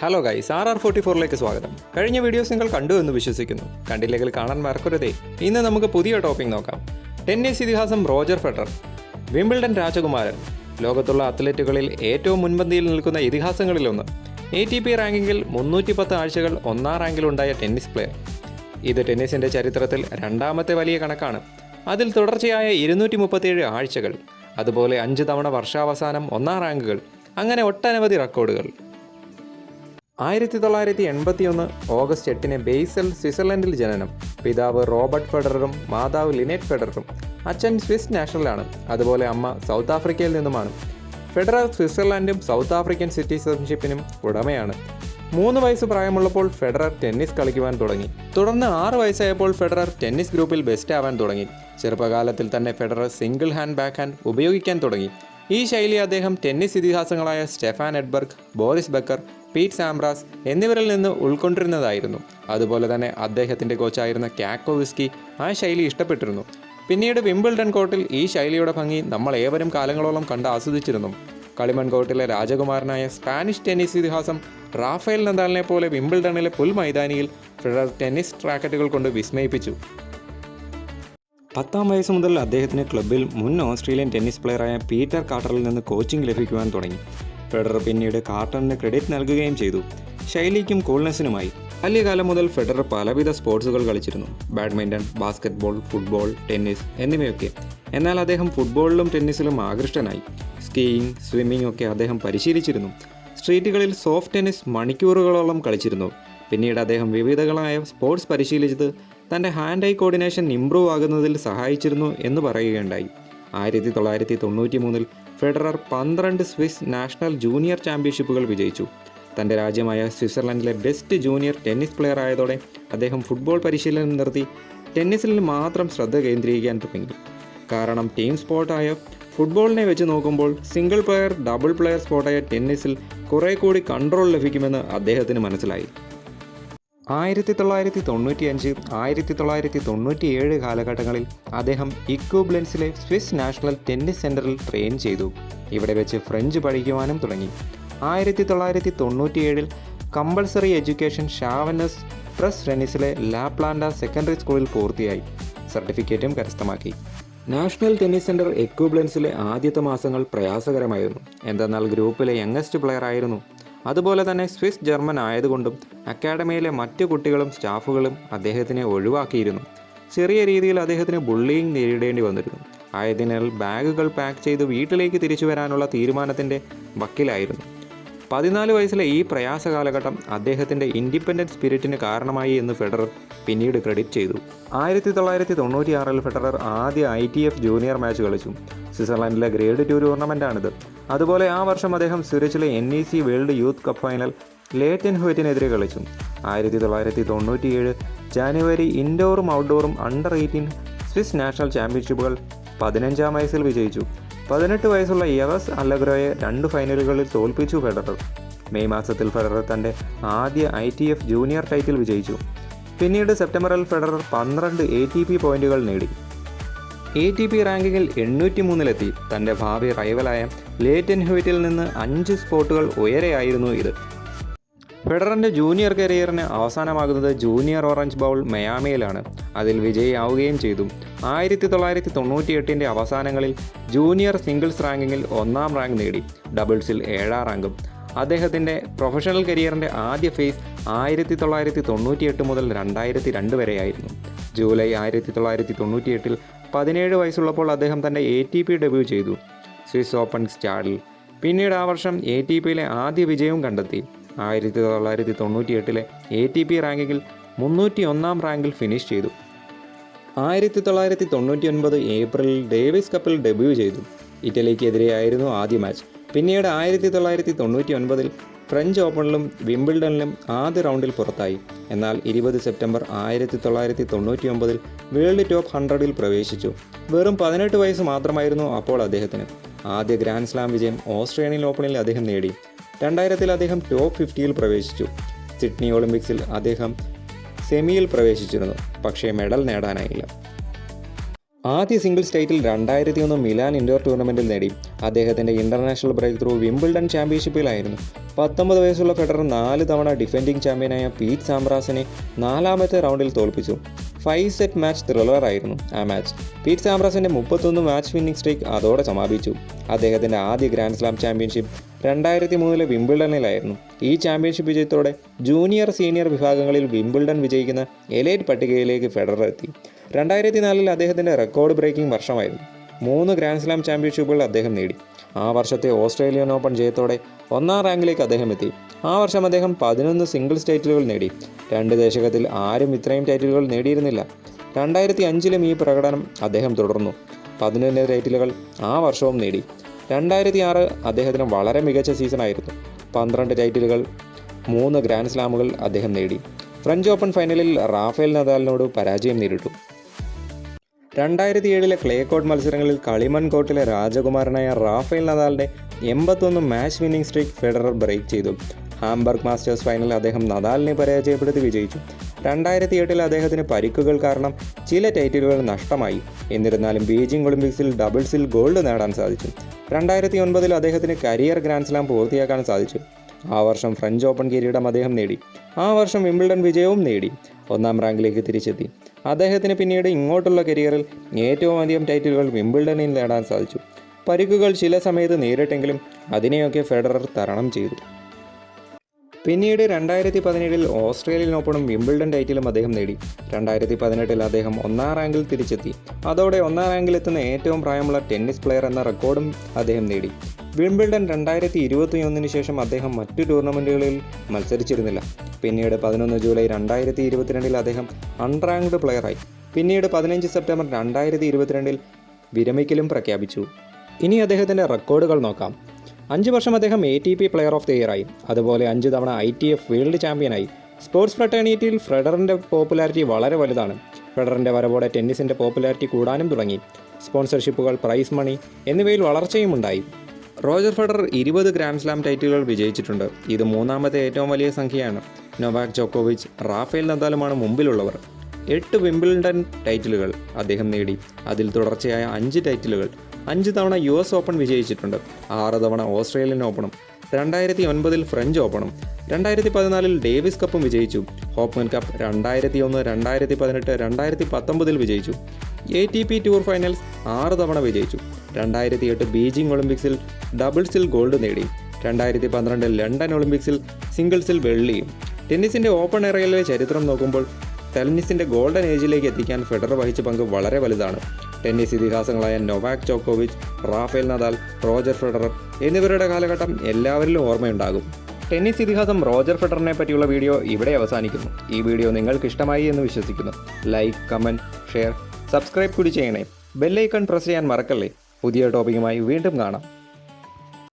Hello guys, RR44ലേക്ക് സ്വാഗതം. കഴിഞ്ഞ videos നിങ്ങൾ കണ്ടു എന്ന് വിശ്വസിക്കുന്നു. കണ്ടില്ലെങ്കിൽ കാണാൻ മറക്കരുതേ. ഇന്ന് നമുക്ക് പുതിയ ടോപ്പിക് നോക്കാം. ടെന്നീസ് ഇതിഹാസം റോജർ ഫെഡറർ, വിംബിൾഡൺ രാജകുമാരൻ, ലോകത്തുള്ള അത്ലറ്റുകളിൽ ഏറ്റവും മുൻപന്തിയിൽ നിൽക്കുന്ന ഇതിഹാസങ്ങളിലൊന്ന്. ATP റാങ്കിങ്ങിൽ 310 ആഴ്ചകൾ ഒന്നാം റാങ്കിലുണ്ടായ ടെന്നീസ് പ്ലെയർ. ഇത് ടെന്നീസിൻ്റെ ചരിത്രത്തിൽ രണ്ടാമത്തെ വലിയ കണക്കാണ്. അതിൽ തുടർച്ചയായ 237 ആഴ്ചകൾ, അതുപോലെ 5 തവണ വർഷാവസാനം ഒന്നാം റാങ്കുകൾ, അങ്ങനെ ഒട്ടനവധി റെക്കോർഡുകൾ. 1981 ഓഗസ്റ്റ് 8 ബേസൽ, സ്വിറ്റ്സർലൻഡിൽ ജനനം. പിതാവ് റോബർട്ട് ഫെഡററും മാതാവ് ലിനെറ്റ് ഫെഡററും. അച്ഛൻ സ്വിസ് നാഷണലാണ്, അതുപോലെ അമ്മ സൗത്ത് ആഫ്രിക്കയിൽ നിന്നുമാണ്. ഫെഡറർ സ്വിറ്റ്സർലൻഡും സൗത്ത് ആഫ്രിക്കൻ സിറ്റിസൺഷിപ്പിനും ഉടമയാണ്. 3 വയസ്സ് പ്രായമുള്ളപ്പോൾ ഫെഡറർ ടെന്നീസ് കളിക്കുവാൻ തുടങ്ങി. തുടർന്ന് 6 വയസ്സായപ്പോൾ ഫെഡറർ ടെന്നീസ് ഗ്രൂപ്പിൽ ബെസ്റ്റ് ആവാൻ തുടങ്ങി. ചെറുപ്പകാലത്തിൽ തന്നെ Federer single hand backhand ഉപയോഗിക്കാൻ തുടങ്ങി. ഈ ശൈലി അദ്ദേഹം ടെന്നീസ് ഇതിഹാസങ്ങളായ Stefan Edberg, Boris Becker, Pete Sampras എന്നിവരിൽ നിന്ന് ഉൾക്കൊണ്ടിരുന്നതായിരുന്നു. അതുപോലെ തന്നെ അദ്ദേഹത്തിൻ്റെ കോച്ചായിരുന്ന കാക്കോവിസ്കി ആ ശൈലി ഇഷ്ടപ്പെട്ടിരുന്നു. പിന്നീട് വിംബിൾഡൺ കോർട്ടിൽ ഈ ശൈലിയുടെ ഭംഗി നമ്മൾ ഏവരും കാലങ്ങളോളം കണ്ട് ആസ്വദിച്ചിരുന്നു. കളിമൺ കോർട്ടിലെ രാജകുമാരനായ സ്പാനിഷ് ടെന്നീസ് ഇതിഹാസം റാഫേൽ നദാലിനെ പോലെ വിംബിൾഡണിലെ പുൽമൈതാനിയിൽ ഫെഡറർ ടെന്നീസ് റാക്കറ്റുകൾ കൊണ്ട് വിസ്മയിപ്പിച്ചു. 10-ാം വയസ്സ് മുതൽ അദ്ദേഹത്തിന് ക്ലബ്ബിൽ മുൻ ഓസ്ട്രേലിയൻ ടെന്നീസ് പ്ലെയറായ പീറ്റർ കാർട്ടറിൽ നിന്ന് കോച്ചിംഗ് ലഭിക്കുവാൻ തുടങ്ങി. ഫെഡറർ പിന്നീട് കാർട്ടറിന് ക്രെഡിറ്റ് നൽകുകയും ചെയ്തു, ശൈലിക്കും കൂൾനെസ്സിനുമായി. ബാല്യകാലം മുതൽ ഫെഡറർ പലവിധ സ്പോർട്സുകൾ കളിച്ചിരുന്നു. ബാഡ്മിൻ്റൺ, ബാസ്കറ്റ്ബോൾ, ഫുട്ബോൾ, ടെന്നീസ് എന്നിവയൊക്കെ. എന്നാൽ അദ്ദേഹം ഫുട്ബോളിലും ടെന്നീസിലും ആകൃഷ്ടനായി. സ്കീയിങ്, സ്വിമ്മിംഗ് ഒക്കെ അദ്ദേഹം പരിശീലിച്ചിരുന്നു. സ്ട്രീറ്റുകളിൽ സോഫ്റ്റ് ടെന്നീസ് മണിക്കൂറുകളോളം കളിച്ചിരുന്നു. പിന്നീട് അദ്ദേഹം വിവിധങ്ങളായ സ്പോർട്സ് പരിശീലിച്ചത് തൻ്റെ ഹാൻഡ് ഐ കോർഡിനേഷൻ ഇംപ്രൂവ് ആകുന്നതിൽ സഹായിച്ചിരുന്നു എന്ന് പറയുകയുണ്ടായി. 1993 ഫെഡറർ 12 സ്വിസ് നാഷണൽ ജൂനിയർ ചാമ്പ്യൻഷിപ്പുകൾ വിജയിച്ചു. തൻ്റെ രാജ്യമായ സ്വിറ്റ്സർലൻഡിലെ ബെസ്റ്റ് ജൂനിയർ ടെന്നീസ് പ്ലെയർ ആയതോടെ അദ്ദേഹം ഫുട്ബോൾ പരിശീലനം നിർത്തി ടെന്നീസിൽ മാത്രം ശ്രദ്ധ കേന്ദ്രീകരിക്കാൻ തുടങ്ങി. കാരണം ടീം സ്പോർട്ടായ ഫുട്ബോളിനെ വെച്ച് നോക്കുമ്പോൾ സിംഗിൾ പ്ലെയർ, ഡബിൾ പ്ലെയർ സ്പോർട്ടായ ടെന്നീസിൽ കുറേ കൂടി കൺട്രോൾ ലഭിക്കുമെന്ന് അദ്ദേഹത്തിന് മനസ്സിലായി. 1995, 1997 കാലഘട്ടങ്ങളിൽ അദ്ദേഹം ഇക്വബ്ലൻസിലെ സ്വിസ് നാഷണൽ ടെന്നീസ് സെൻ്ററിൽ ട്രെയിൻ ചെയ്തു. ഇവിടെ വെച്ച് ഫ്രഞ്ച് പഠിക്കുവാനും തുടങ്ങി. 1997 കമ്പൾസറി എഡ്യൂക്കേഷൻ ഷാവനസ് പ്രസ് റെനിസിലെ ലാപ്ലാൻഡ സെക്കൻഡറി സ്കൂളിൽ പൂർത്തിയായി. സർട്ടിഫിക്കറ്റും കരസ്ഥമാക്കി. നാഷണൽ ടെന്നീസ് സെൻ്റർ എക്വബ്ലൻസിലെ ആദ്യത്തെ മാസങ്ങൾ പ്രയാസകരമായിരുന്നു. എന്തെന്നാൽ ഗ്രൂപ്പിലെ യങ്ങസ്റ്റ് പ്ലെയർ ആയിരുന്നു. അതുപോലെ തന്നെ സ്വിസ് ജർമ്മൻ ആയതുകൊണ്ടും അക്കാഡമിയിലെ മറ്റു കുട്ടികളും സ്റ്റാഫുകളും അദ്ദേഹത്തിനെ ഒഴിവാക്കിയിരുന്നു. ചെറിയ രീതിയിൽ അദ്ദേഹത്തിന് ബുള്ളിയിങ് നേരിടേണ്ടി വന്നിരുന്നു. ആയതിനാൽ ബാഗുകൾ പാക്ക് ചെയ്ത് വീട്ടിലേക്ക് തിരിച്ചു വരാനുള്ള തീരുമാനത്തിൻ്റെ വക്കിലായിരുന്നു. 14 വയസ്സിലെ ഈ പ്രയാസ കാലഘട്ടം അദ്ദേഹത്തിൻ്റെ ഇൻഡിപെൻഡൻറ്റ് സ്പിരിറ്റിന് കാരണമായി എന്ന് ഫെഡറർ പിന്നീട് ക്രെഡിറ്റ് ചെയ്തു. 1996 ഫെഡറർ ആദ്യ ITF ജൂനിയർ മാച്ച് കളിച്ചു. സ്വിറ്റ്സർലൻഡിലെ ഗ്രേഡ് 2 ടൂർണമെൻറ്റാണിത്. അതുപോലെ ആ വർഷം അദ്ദേഹം സൂരച്ചിലെ NEC world youth cup final Lleyton ഹുവറ്റിനെതിരെ കളിച്ചു. 1997 ജാനുവരി ഇൻഡോറും ഔട്ട്ഡോറും അണ്ടർ 18 സ്വിസ് നാഷണൽ ചാമ്പ്യൻഷിപ്പുകൾ 15-ാം വയസ്സിൽ വിജയിച്ചു. 18 വയസ്സുള്ള യവസ് അല്ലഗ്രോയെ 2 ഫൈനലുകളിൽ തോൽപ്പിച്ചു ഫെഡറർ. മെയ് മാസത്തിൽ ഫെഡറർ തൻ്റെ ആദ്യ ITF ജൂനിയർ ടൈറ്റിൽ വിജയിച്ചു. പിന്നീട് സെപ്റ്റംബറിൽ ഫെഡറർ 12 ATP പോയിന്റുകൾ നേടി. ATP റാങ്കിങ്ങിൽ 803-ലെത്തി. തൻ്റെ ഭാവി റൈവലായ ലേറ്റൻ ഹ്യൂറ്റിൽ നിന്ന് 5 സ്പോട്ടുകൾ ഉയരെയായിരുന്നു ഇത്. ഫെഡററിൻ്റെ ജൂനിയർ കരിയറിന് അവസാനമാകുന്നത് ജൂനിയർ ഓറഞ്ച് ബൗൾ മയാമിയിലാണ്. അതിൽ വിജയിയാവുകയും ചെയ്തു. 1998 അവസാനങ്ങളിൽ ജൂനിയർ സിംഗിൾസ് റാങ്കിങ്ങിൽ 1-ാം റാങ്ക് നേടി. ഡബിൾസിൽ 7-ാം റാങ്കും. അദ്ദേഹത്തിൻ്റെ പ്രൊഫഷണൽ കരിയറിൻ്റെ ആദ്യ ഫേസ് 1998 മുതൽ 2002 വരെയായിരുന്നു. ജൂലൈ 1998 17 വയസ്സുള്ളപ്പോൾ അദ്ദേഹം തൻ്റെ ATP ഡെബ്യൂ ചെയ്തു, സ്വിസ് ഓപ്പൺ സ്റ്റാഡിൽ. പിന്നീട് ആ വർഷം ATPയിലെ ആദ്യ വിജയവും കണ്ടെത്തി. 1998 ATP റാങ്കിങ്ങിൽ 301-ാം റാങ്കിൽ ഫിനിഷ് ചെയ്തു. 1999 ഏപ്രിലിൽ ഡേവിസ് കപ്പിൽ ഡെബ്യൂ ചെയ്തു. ഇറ്റലിക്കെതിരെയായിരുന്നു ആദ്യ മാച്ച്. പിന്നീട് 1999 ഫ്രഞ്ച് ഓപ്പണിലും വിംബിൾഡണിലും ആദ്യ റൗണ്ടിൽ പുറത്തായി. എന്നാൽ 20 സെപ്റ്റംബർ 1999 വേൾഡ് ടോപ്പ് 100-ൽ പ്രവേശിച്ചു. വെറും 18 വയസ്സ് മാത്രമായിരുന്നു അപ്പോൾ അദ്ദേഹത്തിന്. ആദ്യ ഗ്രാൻഡ് സ്ലാം വിജയം ഓസ്ട്രേലിയൻ ഓപ്പണിൽ അദ്ദേഹം നേടി. 2000-ൽ അദ്ദേഹം ടോപ്പ് 50-ൽ പ്രവേശിച്ചു. സിഡ്നി ഒളിമ്പിക്സിൽ അദ്ദേഹം സെമിയിൽ പ്രവേശിച്ചിരുന്നു, പക്ഷേ മെഡൽ നേടാനായില്ല. ആദ്യ സിംഗിൾസ് ടൈറ്റിൽ 2001 മിലാൻ ഇൻഡോർ ടൂർണമെൻറ്റിൽ നേടി. അദ്ദേഹത്തിൻ്റെ ഇൻ്റർനാഷണൽ ബ്രേക്ക് ത്രൂ വിംബിൾഡൺ ചാമ്പ്യൻഷിപ്പിലായിരുന്നു. 19 വയസ്സുള്ള ഫെഡറർ 4 തവണ ഡിഫെൻഡിംഗ് ചാമ്പ്യനായ പീറ്റ് സാംപ്രാസിനെ 4ാമത്തെ റൗണ്ടിൽ തോൽപ്പിച്ചു. 5 സെറ്റ് മാച്ച് ത്രില്ലറായിരുന്നു ആ മാച്ച്. പീറ്റ് സാംപ്രാസിൻ്റെ 31 മാച്ച് വിന്നിംഗ് സ്ട്രീക്ക് അതോടെ സമാപിച്ചു. അദ്ദേഹത്തിൻ്റെ ആദ്യ ഗ്രാൻഡ് സ്ലാം ചാമ്പ്യൻഷിപ്പ് 2003 വിംബിൾഡണിലായിരുന്നു. ഈ ചാമ്പ്യൻഷിപ്പ് വിജയത്തോടെ ജൂനിയർ സീനിയർ വിഭാഗങ്ങളിൽ വിംബിൾഡൺ വിജയിക്കുന്ന എലൈറ്റ് പട്ടികയിലേക്ക് ഫെഡറർ എത്തി. 2004 അദ്ദേഹത്തിൻ്റെ റെക്കോർഡ് ബ്രേക്കിംഗ് വർഷമായിരുന്നു. 3 ഗ്രാൻഡ് സ്ലാം ചാമ്പ്യൻഷിപ്പുകൾ അദ്ദേഹം നേടി. ആ വർഷത്തെ ഓസ്ട്രേലിയൻ ഓപ്പൺ ജയത്തോടെ 1ാം റാങ്കിലേക്ക് അദ്ദേഹം എത്തി. ആ വർഷം അദ്ദേഹം 11 സിംഗിൾസ് ടൈറ്റിലുകൾ നേടി. 2 ദശകത്തിൽ ആരും ഇത്രയും ടൈറ്റിലുകൾ നേടിയിരുന്നില്ല. 2005 ഈ പ്രകടനം അദ്ദേഹം തുടർന്നു. 11 ടൈറ്റിലുകൾ ആ വർഷവും നേടി. 2006 അദ്ദേഹത്തിന് വളരെ മികച്ച സീസണായിരുന്നു. 12 ടൈറ്റിലുകൾ, 3 ഗ്രാൻഡ് സ്ലാമുകൾ അദ്ദേഹം നേടി. ഫ്രഞ്ച് ഓപ്പൺ ഫൈനലിൽ റാഫേൽ നദാലിനോട് പരാജയം നേരിട്ടു. 2007 ക്ലേ കോർട്ട് മത്സരങ്ങളിൽ കളിമൺ കോർട്ടിലെ രാജകുമാരനായ റാഫേൽ നദാലിൻ്റെ 81 match winning streak Federer break ചെയ്തു. ഹാംബർഗ് മാസ്റ്റേഴ്സ് ഫൈനലിൽ അദ്ദേഹം നദാലിനെ പരാജയപ്പെടുത്തി വിജയിച്ചു. 2008 അദ്ദേഹത്തിന് പരിക്കുകൾ കാരണം ചില ടൈറ്റിലുകൾ നഷ്ടമായി. എന്നിരുന്നാലും ബീജിംഗ് ഒളിമ്പിക്സിൽ ഡബിൾസിൽ ഗോൾഡ് നേടാൻ സാധിച്ചു. 2009 അദ്ദേഹത്തിന് കരിയർ ഗ്രാൻഡ് സ്ലാം പൂർത്തിയാക്കാൻ സാധിച്ചു. ആ വർഷം ഫ്രഞ്ച് ഓപ്പൺ കിരീടം അദ്ദേഹം നേടി. ആ വർഷം വിംബിൾഡൺ വിജയവും നേടി 1ാം റാങ്കിലേക്ക് തിരിച്ചെത്തി. അദ്ദേഹത്തിന് പിന്നീട് ഇങ്ങോട്ടുള്ള കരിയറിൽ ഏറ്റവും അധികം ടൈറ്റിലുകൾ വിംബിൾഡണിൽ നേടാൻ സാധിച്ചു. പരിക്കുകൾ ചില സമയത്ത് നേരിട്ടെങ്കിലും അതിനെയൊക്കെ ഫെഡറർ തരണം ചെയ്തു. പിന്നീട് 2017 ഓസ്ട്രേലിയൻ ഓപ്പണും വിംബിൾഡൺ ടൈറ്റിലും അദ്ദേഹം നേടി. 2018 അദ്ദേഹം 1ാം റാങ്കിൽ തിരിച്ചെത്തി. അതോടെ 1ാം റാങ്കിലെത്തുന്ന ഏറ്റവും പ്രായമുള്ള ടെന്നീസ് പ്ലെയർ എന്ന റെക്കോർഡും അദ്ദേഹം നേടി. വിംബിൾഡൺ 2021 ശേഷം അദ്ദേഹം മറ്റു ടൂർണമെൻറ്റുകളിൽ മത്സരിച്ചിരുന്നില്ല. പിന്നീട് 11 ജൂലൈ 2022 അദ്ദേഹം അൺറാങ്ക്ഡ് പ്ലെയറായി. പിന്നീട് 15 സെപ്റ്റംബർ 2022 വിരമിക്കലും പ്രഖ്യാപിച്ചു. ഇനി അദ്ദേഹത്തിൻ്റെ റെക്കോർഡുകൾ നോക്കാം. 5 വർഷം അദ്ദേഹം ATP player of the year ആയി. അതുപോലെ 5 തവണ ITF വേൾഡ് ചാമ്പ്യനായി. സ്പോർട്സ് ഫ്രട്ടേണിറ്റിയിൽ ഫെഡററിൻ്റെ പോപ്പുലാരിറ്റി വളരെ വലുതാണ്. ഫെഡററിൻ്റെ വരവോടെ ടെന്നീസിൻ്റെ പോപ്പുലാരിറ്റി കൂടാനും തുടങ്ങി. സ്പോൺസർഷിപ്പുകൾ, പ്രൈസ് മണി എന്നിവയിൽ വളർച്ചയും ഉണ്ടായി. റോജർ ഫെഡറർ 20 ഗ്രാൻഡ് സ്ലാം ടൈറ്റിലുകൾ വിജയിച്ചിട്ടുണ്ട്. ഇത് 3ാമത്തെ ഏറ്റവും വലിയ സംഖ്യയാണ്. നൊവാക് ജോക്കോവിച്ച്, റാഫേൽ നദാലുമാണ് മുമ്പിലുള്ളവർ. 8 വിംബിൾഡൺ ടൈറ്റിലുകൾ അദ്ദേഹം നേടി. അതിൽ തുടർച്ചയായ 5 ടൈറ്റിലുകൾ. 5 തവണ US ഓപ്പൺ വിജയിച്ചിട്ടുണ്ട്. 6 തവണ ഓസ്ട്രേലിയൻ ഓപ്പണും 2009 ഫ്രഞ്ച് ഓപ്പണും 2014 ഡേവിസ് കപ്പും വിജയിച്ചു. ഹോപ്പ്മൻ കപ്പ് 2001, 2018, 2019 വിജയിച്ചു. ATP ടൂർ ഫൈനൽസ് 6 തവണ വിജയിച്ചു. 2008 ബീജിംഗ് ഒളിമ്പിക്സിൽ ഡബിൾസിൽ ഗോൾഡ് നേടി. 2012 ലണ്ടൻ ഒളിമ്പിക്സിൽ സിംഗിൾസിൽ വെള്ളിയും. ടെന്നീസിൻ്റെ ഓപ്പൺ എറയിലെ ചരിത്രം നോക്കുമ്പോൾ ടെന്നീസിൻ്റെ ഗോൾഡൻ ഏജിലേക്ക് എത്തിക്കാൻ ഫെഡറർ വഹിച്ച പങ്ക് വളരെ വലുതാണ്. ടെന്നീസ് ഇതിഹാസങ്ങളായ നൊവാക് ജോക്കോവിച്ച്, റാഫേൽ നദാൽ, റോജർ ഫെഡറർ എന്നിവരുടെ കാലഘട്ടം എല്ലാവരിലും ഓർമ്മയുണ്ടാകും. ടെന്നീസ് ഇതിഹാസം റോജർ ഫെഡററിനെ പറ്റിയുള്ള വീഡിയോ ഇവിടെ അവസാനിക്കുന്നു. ഈ വീഡിയോ നിങ്ങൾക്ക് ഇഷ്ടമായി എന്ന് വിശ്വസിക്കുന്നു. ലൈക്ക്, കമൻറ്റ്, ഷെയർ, സബ്സ്ക്രൈബ് കൂടി ചെയ്യണേ. ബെല്ലൈക്കൺ പ്രസ് ചെയ്യാൻ മറക്കല്ലേ. പുതിയ ടോപ്പിക്കുമായി വീണ്ടും കാണാം.